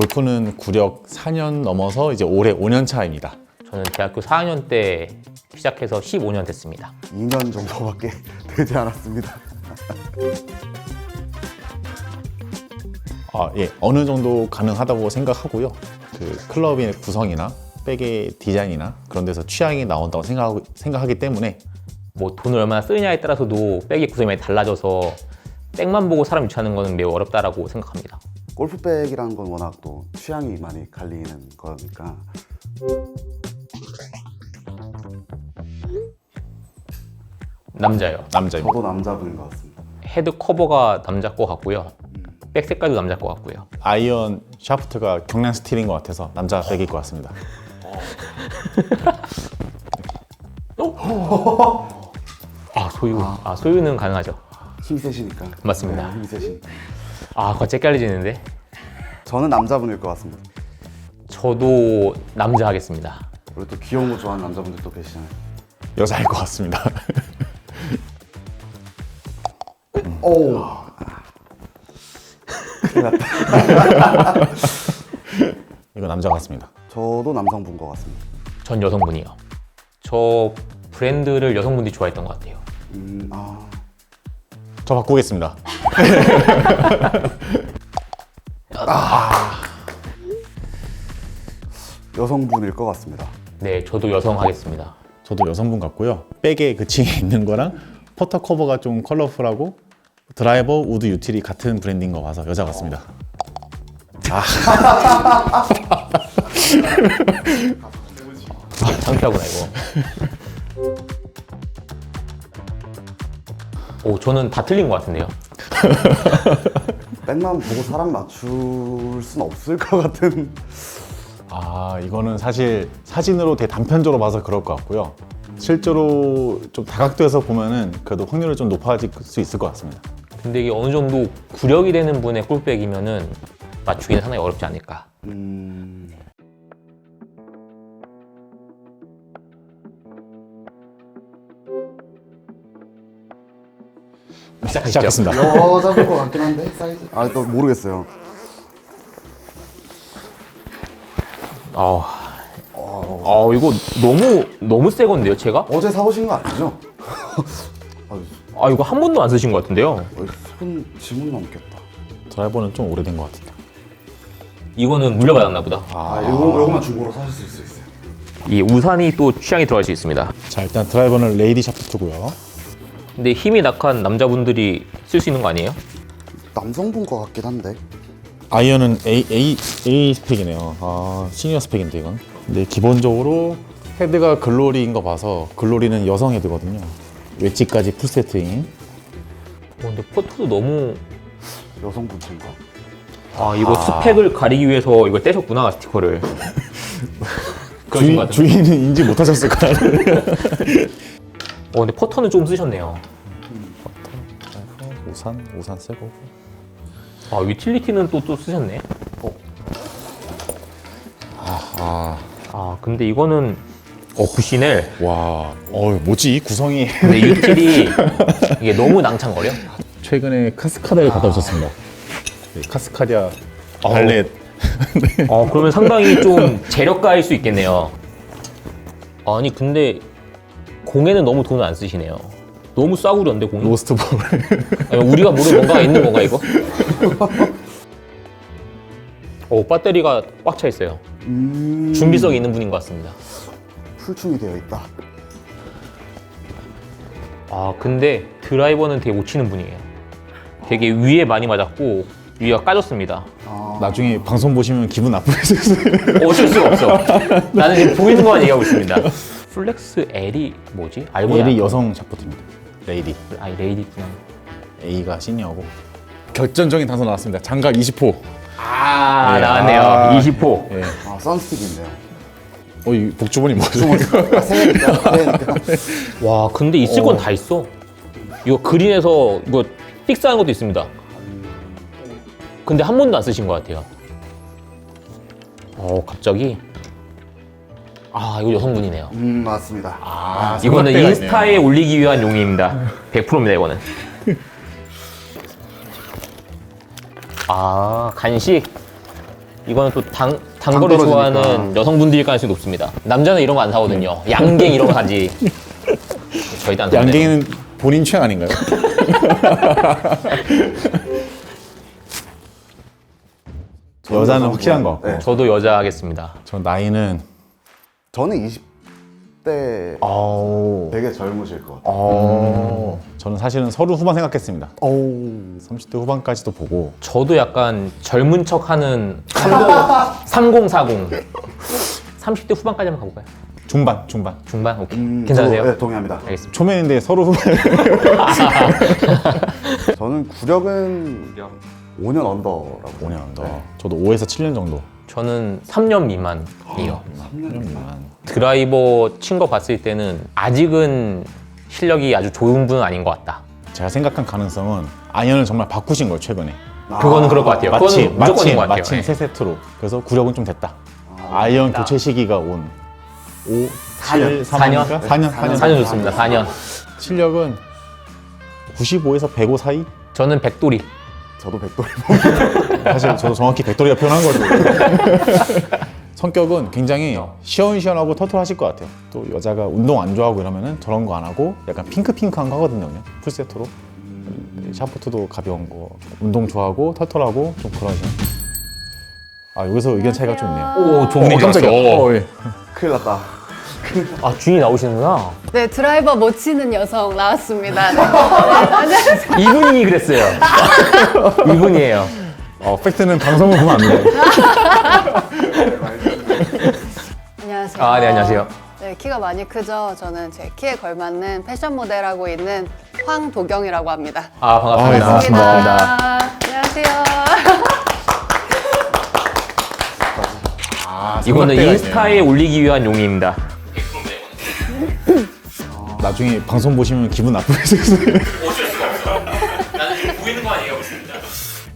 골프는 구력 4년 넘어서 이제 올해 5년 차입니다. 저는 대학교 4학년 때 시작해서 15년 됐습니다. 2년 정도밖에 되지 않았습니다. 예, 어느 정도 가능하다고 생각하고요. 그 클럽의 구성이나 백의 디자인이나 그런 데서 취향이 나온다고 생각하기 때문에 뭐 돈을 얼마나 쓰느냐에 따라서도 백의 구성이 많이 달라져서 백만 보고 사람 유치하는 것은 매우 어렵다라고 생각합니다. 골프백이라는 건 워낙 또 취향이 많이 갈리는 거니까. 남자요. 남자입니다. 저도 남자분인 것 같습니다. 헤드 커버가 남자 거 같고요. 백 색깔도 남자 거 같고요. 아이언 샤프트가 경량 스틸인 것 같아서 남자 백일 것 같습니다. 소유는 가능하죠. 힘 세시니까. 맞습니다. 네, 힘 세시니까. 갑자기 헷갈려지는데. 저는 남자분일 것 같습니다. 저도 남자 하겠습니다. 원래 또 귀여운 거 좋아하는 남자분들도 계시잖아요. 여자일 것 같습니다. 오. 이거 남자 같습니다. 저도 남성분 것 같습니다. 전 여성분이요. 저 브랜드를 여성분들이 좋아했던 것 같아요. 저 바꾸겠습니다. 여성분일 것 같습니다. 네, 저도 여성 하겠습니다. 저도 여성분 같고요. 백에 그 층에 있는 거랑 퍼터 커버가 좀 컬러풀하고 드라이버, 우드 유틸이 같은 브랜드인 거 봐서 여자 같습니다. 창피하구나 이거. 저는 다 틀린 것 같은데요. 백만 보고 사람 맞출 순 없을 것 같은. 이거는 사실 사진으로 되게 단편적으로 봐서 그럴 것 같고요. 실제로 좀 다각도에서 보면은 그래도 확률이 좀 높아질 수 있을 것 같습니다. 근데 이게 어느 정도 구력이 되는 분의 골백이면은 맞추기는 상당히 어렵지 않을까. 시작했습니다. 여자분 것 같긴 한데 사이즈. 또 모르겠어요. 이거 너무 새 건데요, 제가? 어제 사오신 거 아니죠? 이거 한 번도 안 쓰신 것 같은데요. 손 지문 넘겠다. 드라이버는 좀 오래된 것 같은데. 이거는 물려받았나 보다. 이거만 중고로 사실 수 있어요. 이 우산이 또 취향이 들어갈 수 있습니다. 자, 일단 드라이버는 레이디 샤프트고요. 근데 힘이 약한 남자분들이 쓸 수 있는 거 아니에요? 남성분 것 같긴 한데. 아이언은 A 스펙이네요. 시니어 스펙인데 이건. 근데 기본적으로 헤드가 글로리인 거 봐서 글로리는 여성 헤드거든요. 웨지까지 풀세트인. 근데 포토도 너무 여성분 친가? 이거 스펙을 가리기 위해서 이걸 떼셨구나, 스티커를. 그러신 것 같은데. 주인은 인지 못하셨을 거야. 근데 포터는 좀 쓰셨네요. 우산 쓰고. 유틸리티는 또 쓰셨네. 근데 이거는 부시넬. 와, 뭐지 구성이. 근데 유틸이 이게 너무 낭창거려. 최근에 카스카다를 갖다 오셨습니다. 네, 카스카디아 발렛. 그러면 상당히 좀 재력가일 수 있겠네요. 아니 근데 공에는 너무 돈을 안 쓰시네요. 너무 싸구려인데 공이. 로스트볼. 우리가 모르는 뭔가가 있는 건가 이거? 배터리가 꽉 차 있어요. 준비성이 있는 분인 것 같습니다. 풀충이 되어 있다. 근데 드라이버는 되게 못 치는 분이에요. 되게 위에 많이 맞았고 위가 까졌습니다. 나중에 방송 보시면 기분 나쁠 수 있어요. 어쩔 수가 없어. 나는 지금 보이는 것만 얘기하고 있습니다. 플렉스 L이 뭐지? L이 여성 샤프트입니다. 레이디. 레이디구나. A가 시니어고. 결정적인 단서 나왔습니다. 장갑 20호. 나왔네요. 20호. 예. 선스틱인데요. 이 복주머니 뭐죠? 새해니까. 와, 근데 있을 건 다 있어. 이거 그린에서 이거 픽스하는 것도 있습니다. 근데 한 번도 안 쓰신 것 같아요. 갑자기. 이거 여성분이네요. 맞습니다. 이거는 생각대가 인스타에 올리기 위한 용이입니다. 100%입니다, 이거는. 간식. 이거는 또 단 거를 떨어지니까. 좋아하는 여성분들일 가능성이 높습니다. 남자는 이런 거 안 사거든요. 양갱 이런 거 사지. 저희도 안 사는데. 양갱이는 본인 취향 아닌가요? 여자는 확실한 것 같고. 네. 저도 여자 하겠습니다. 저 나이는 저는 20대 아우. 되게 젊으실 것 같아요. 저는 사실은 서른 후반 생각했습니다. 오. 30대 후반까지도 보고 저도 약간 젊은 척하는 3040. 30대 후반까지만 가볼까요? 중반. 중반? 오케이. 괜찮으세요? 네, 동의합니다. 알겠습니다. 초면인데 서로 후반. 저는 구력은 5년 언더라고. 5년 더. 네. 저도 5에서 7년 정도. 저는 3년 미만이에요. 3년 미만. 드라이버 친 거 봤을 때는 아직은 실력이 아주 좋은 분은 아닌 것 같다. 제가 생각한 가능성은 아이언을 정말 바꾸신 거예요 최근에. 그거는 그럴 것 같아요. 그거는 무조건인 것 같아요. 마침 네. 세 세트로. 그래서 구력은 좀 됐다. 아이언 교체 시기가 온 5, 7, 4년? 3년인가? 4년. 4년 좋습니다. 4년. 실력은 95에서 105 사이? 저는 백돌이. 저도 백돌이. 사실 저도 정확히 백돌이가 표현한 거죠. 성격은 굉장히 시원시원하고 털털하실 것 같아요. 또 여자가 운동 안 좋아하고 이러면은 저런 거 안 하고 약간 핑크핑크한 거 하거든요. 그냥 풀세트로. 샤프트도 가벼운 거. 운동 좋아하고 털털하고 좀 그런 식. 아 여기서 의견 차이가 좀 있네요. 오, 좋은 얘기 깜짝이야. 왔어. 예. 큰일 났다. 아, 주인이 나오시는구나. 네, 드라이버 못 치는 여성 나왔습니다. 네. 안녕하세요. 이분이 그랬어요. 이분이에요. 팩트는 방송을 보면 안 돼요. 안녕하세요. 아, 네, 안녕하세요. 네, 키가 많이 크죠? 저는 제 키에 걸맞는 패션 모델하고 있는 황도경이라고 합니다. 아, 반갑습니다. 반갑습니다. 안녕하세요. 이거는 삼각대가 인스타에 올리기 위한 용의입니다. 나중에 방송 보시면 기분 나쁘겠어요.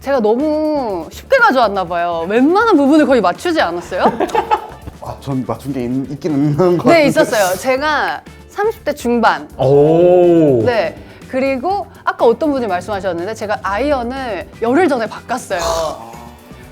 제가 너무 쉽게 가져왔나 봐요. 웬만한 부분을 거의 맞추지 않았어요? 아, 전 맞춘 게 있긴 있는 것 같은데. 네, 있었어요. 제가 30대 중반. 오. 네. 그리고 아까 어떤 분이 말씀하셨는데 제가 아이언을 열흘 전에 바꿨어요.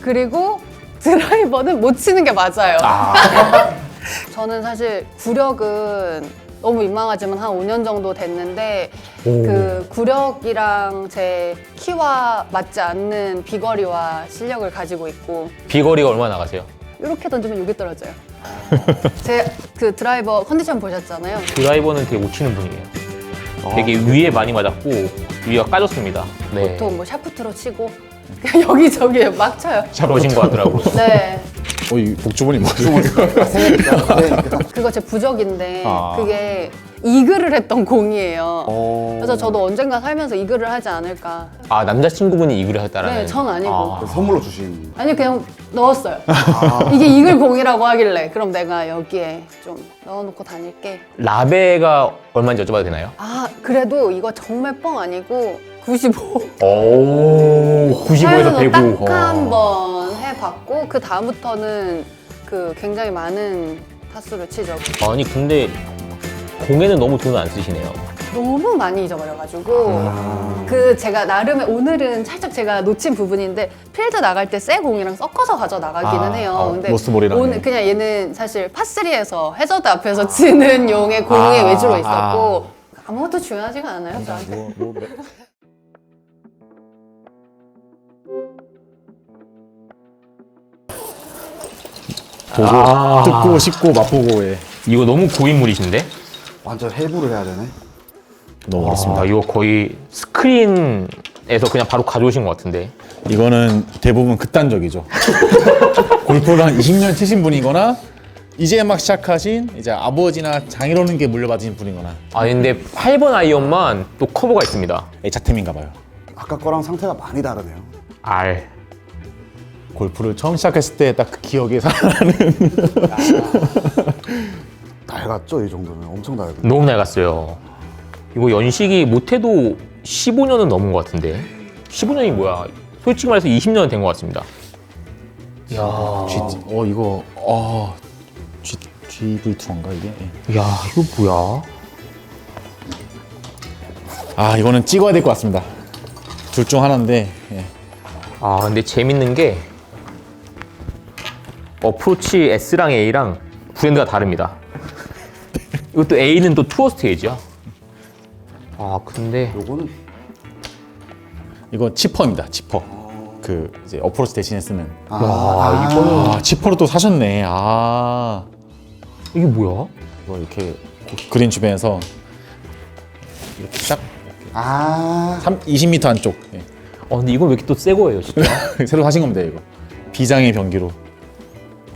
그리고 드라이버는 못 치는 게 맞아요. 저는 사실 구력은 너무 민망하지만 한 5년 정도 됐는데 그 구력이랑 제 키와 맞지 않는 비거리와 실력을 가지고 있고 비거리가 얼마나 나가세요? 이렇게 던지면 여기 떨어져요. 제 그 드라이버 컨디션 보셨잖아요. 드라이버는 되게 못 치는 분이에요. 되게 위에 많이 맞았고 위가 까졌습니다. 네. 보통 뭐 샤프트로 치고 그냥 여기저기 막 쳐요. 그러신 것 같더라고요. 네. 이 복주머니 뭐죠? 그거 제 부적인데 아. 그게 이글을 했던 공이에요. 어. 그래서 저도 언젠가 살면서 이글을 하지 않을까. 아, 남자친구분이 이글을 했다라는. 네, 전 아니고. 아. 선물로 주신. 아니 그냥 넣었어요. 이게 이글 공이라고 하길래 그럼 내가 여기에 좀 넣어놓고 다닐게. 라베가 얼마인지 여쭤봐도 되나요? 아 그래도 이거 정말 뻥 아니고 95. 오, 95에서 105. 딱 한 번 해봤고 그 다음부터는 그 굉장히 많은 타수를 치죠. 아니 근데 공에는 너무 돈을 안 쓰시네요. 너무 많이 잊어버려가지고 그 제가 나름의 오늘은 살짝 제가 놓친 부분인데 필드 나갈 때 새 공이랑 섞어서 가져 나가기는 해요. 근데 로스볼이랑 오늘 그냥 얘는 사실 파3에서 해저드 앞에서 치는 용의 공이 위주로 있었고 아무것도 중요하지가 않아요 저한테. 보고 듣고 씹고 맛보고 예. 이거 너무 고인물이신데? 완전 해부를 해야 되네. 너무 어렵습니다. 아, 이거 거의 스크린에서 그냥 바로 가져오신 것 같은데. 이거는 대부분 극단적이죠. 골프를 한 20년 치신 분이거나 이제 막 시작하신 이제 아버지나 장인어른께 물려받으신 분이거나 아 근데 8번 아이언만 또 커버가 있습니다. 애착템인가 봐요. 아까 거랑 상태가 많이 다르네요. 알. 골프를 처음 시작했을 때 딱 그 기억이 살아나는. 낡았죠, 이 정도면. 엄청 낡은. 너무 낡았어요. 이거 연식이 못해도 15년은 넘은 것 같은데. 15년이 뭐야? 솔직히 말해서 20년은 된 것 같습니다. 이야. 이거 GV2인가 이게? 예. 야, 이거 뭐야? 아 이거는 찍어야 될 것 같습니다. 둘 중 하나인데 예. 아, 근데 재밌는 게 어프로치 S랑 A랑 브랜드가 다릅니다. 이것도 A는 또 투어 스테이지야. 아 근데 요거는 이거 치퍼입니다. 치퍼. 그 이제 어프로치 대신에 쓰는. 이거는 치퍼로 또 사셨네. 이게 뭐야? 이거 이렇게 그린 주변에서 이렇게 딱 20m 안쪽. 예. 근데 이건 왜 이렇게 또 새 거예요, 진짜? 새로 사신 겁니다, 이거. 비장의 변기로.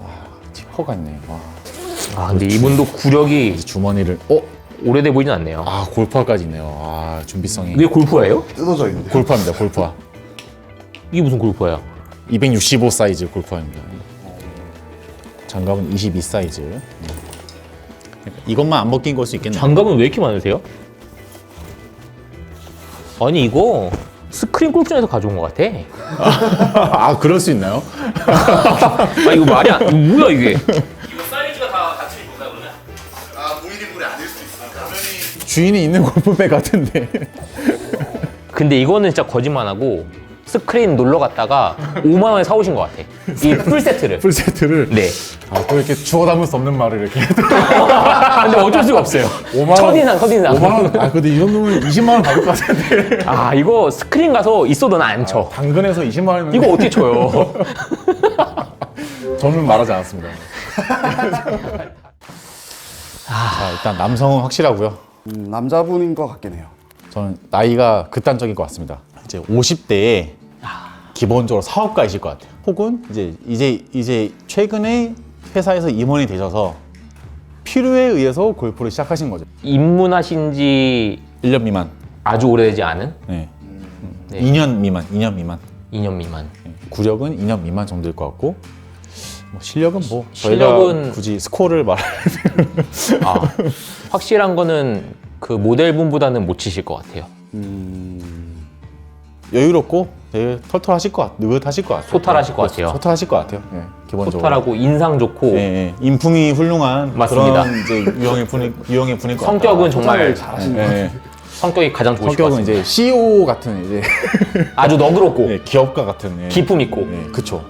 와, 치퍼가 있네. 와. 근데 이분도 구력이 이제 주머니를. 오래돼 보이진 않네요. 골프화까지 있네요. 준비성이. 이게 골프예요? 뜯어져 있는데. 골프화입니다, 골프화. 이게 무슨 골프야? 265 사이즈 골프화입니다. 장갑은 22 사이즈. 이것만 안 벗긴 걸 수 있겠네요. 장갑은 왜 이렇게 많으세요? 아니 이거 스크린 골프장에서 가져온 것 같아. 그럴 수 있나요? 이거 말이 안... 이거 뭐야 이게? 주인이 있는 골프백 같은데. 근데 이거는 진짜 거짓말하고 스크린 놀러 갔다가 5만 원에 사오신 것 같아. 이 풀 세트를. 풀 세트를. 네. 또 이렇게 주워 담을 수 없는 말을 이렇게. 근데 어쩔 수가 없어요. 5만 원. 첫인상. 5만 원. 근데 이 정도면 20만 원 받을 것 같은데. 이거 스크린 가서 있어도 난 안 쳐. 당근에서 20만 원이면. 이거 어떻게 쳐요? 저는 말하지 않았습니다. 자, 일단 남성은 확실하고요. 남자분인 것 같긴 해요. 저는 나이가 극단적인 것 같습니다. 이제 50대에 기본적으로 사업가이실 것 같아요. 혹은 이제 최근에 회사에서 임원이 되셔서 필요에 의해서 골프를 시작하신 거죠. 입문하신 지 1년 미만. 아주 오래되지 않은 네. 네. 2년 미만. 2년 미만. 2년 미만. 구력은 2년 미만 정도일 것 같고, 실력은 뭐 실력은- 저희가 굳이 스코어를 확실한 거는 그 모델분보다는 못 치실 것 같아요. 여유롭고 되게 털털하실 것 느긋하실 것 같아요. 소탈하실 것 같아요. 소탈하실 것 같아요. 예, 기본적으로. 소탈하고 인상 좋고 인품이 훌륭한 맞습니다. 그런 이제 유형의 분일 것 성격은 정말 잘하시는 같아요. 것 예, 성격이 가장 좋으실 것 성격은 같습니다. 이제 CEO 같은 이제 아주 너그럽고 기업가 같은 기품 있고. 그쵸.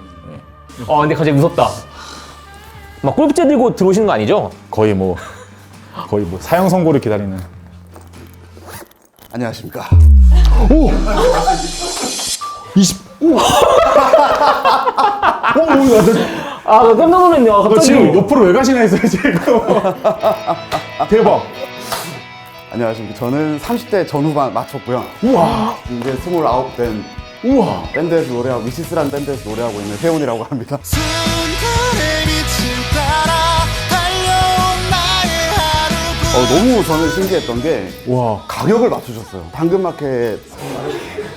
근데 갑자기 무섭다. 막 골프채 들고 들어오시는 거 아니죠? 거의 뭐 사형 선고를 기다리는. 안녕하십니까. '나 깜짝 놀랐네. 갑자기. 지금 옆으로 왜 가시나 했어요 지금. 대박. 안녕하십니까. 저는 30대 전후반 마쳤고요. 우와. 이제 29 된 우와. 밴드에서 노래하고 위시스라는 밴드에서 노래하고 있는 세훈이라고 합니다. 너무 저는 신기했던 게 와. 가격을 맞추셨어요. 당근마켓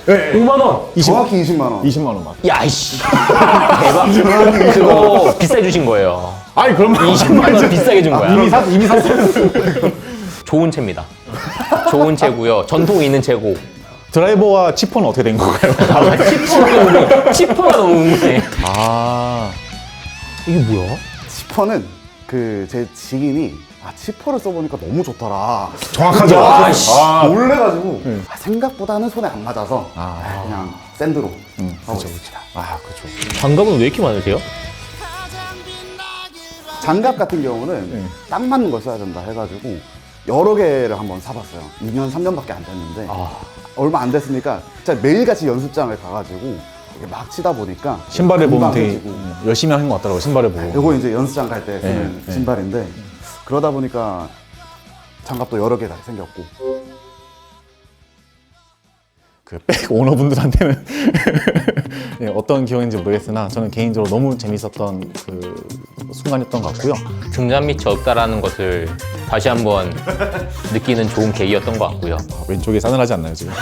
5만 원. 정확히 20만 원. 20만 원 맞. 야이씨. 대박. 그거 비싸게 주신 거예요. 아니 그러면 20만 원 비싸게 준 거야. 이미 샀어요. 좋은 채입니다. 좋은 채고요. 전통이 있는 채고. 드라이버와 치퍼는 어떻게 된 건가요? 치퍼가 너무 궁금해. 이게 뭐야? 치퍼는 그 제 지인이 치퍼를 써보니까 너무 좋더라. 정확하죠. 놀래가지고 생각보다는 손에 안 맞아서 그냥 샌드로 하고 있습니다. 그렇죠. 장갑은 왜 이렇게 많으세요? 장갑 같은 경우는 딱 맞는 걸 써야 된다 해가지고 여러 개를 한번 사봤어요. 2년, 3년밖에 안 됐는데 얼마 안 됐으니까 진짜 매일같이 연습장을 가가지고 이렇게 막 치다 보니까 신발을 보면 금방 되게 해지고. 열심히 하는 것 같더라고. 신발을 보고. 요거 이제 연습장 갈 때 쓰는 네. 신발인데 그러다 보니까 장갑도 여러 개가 생겼고 그 백 오너분들한테는 어떤 기억인지 모르겠으나 저는 개인적으로 너무 재밌었던 그 순간이었던 것 같고요. 등잔 밑이 없다라는 것을 다시 한번 느끼는 좋은 계기였던 것 같고요. 왼쪽에 싸늘하지 않나요 지금?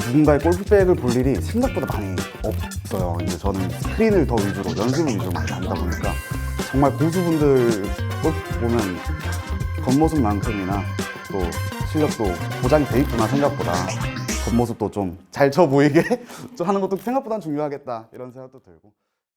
누군가의 골프백을 볼 일이 생각보다 많이 없어요. 이제 저는 스크린을 더 위주로 연습을 위주로 많이 한다 보니까 정말 고수분들 골프 보면 겉모습만큼이나 또 실력도 보장이 돼 있구나 생각보다 겉모습도 좀 잘 쳐 보이게 좀 하는 것도 생각보다 중요하겠다 이런 생각도 들고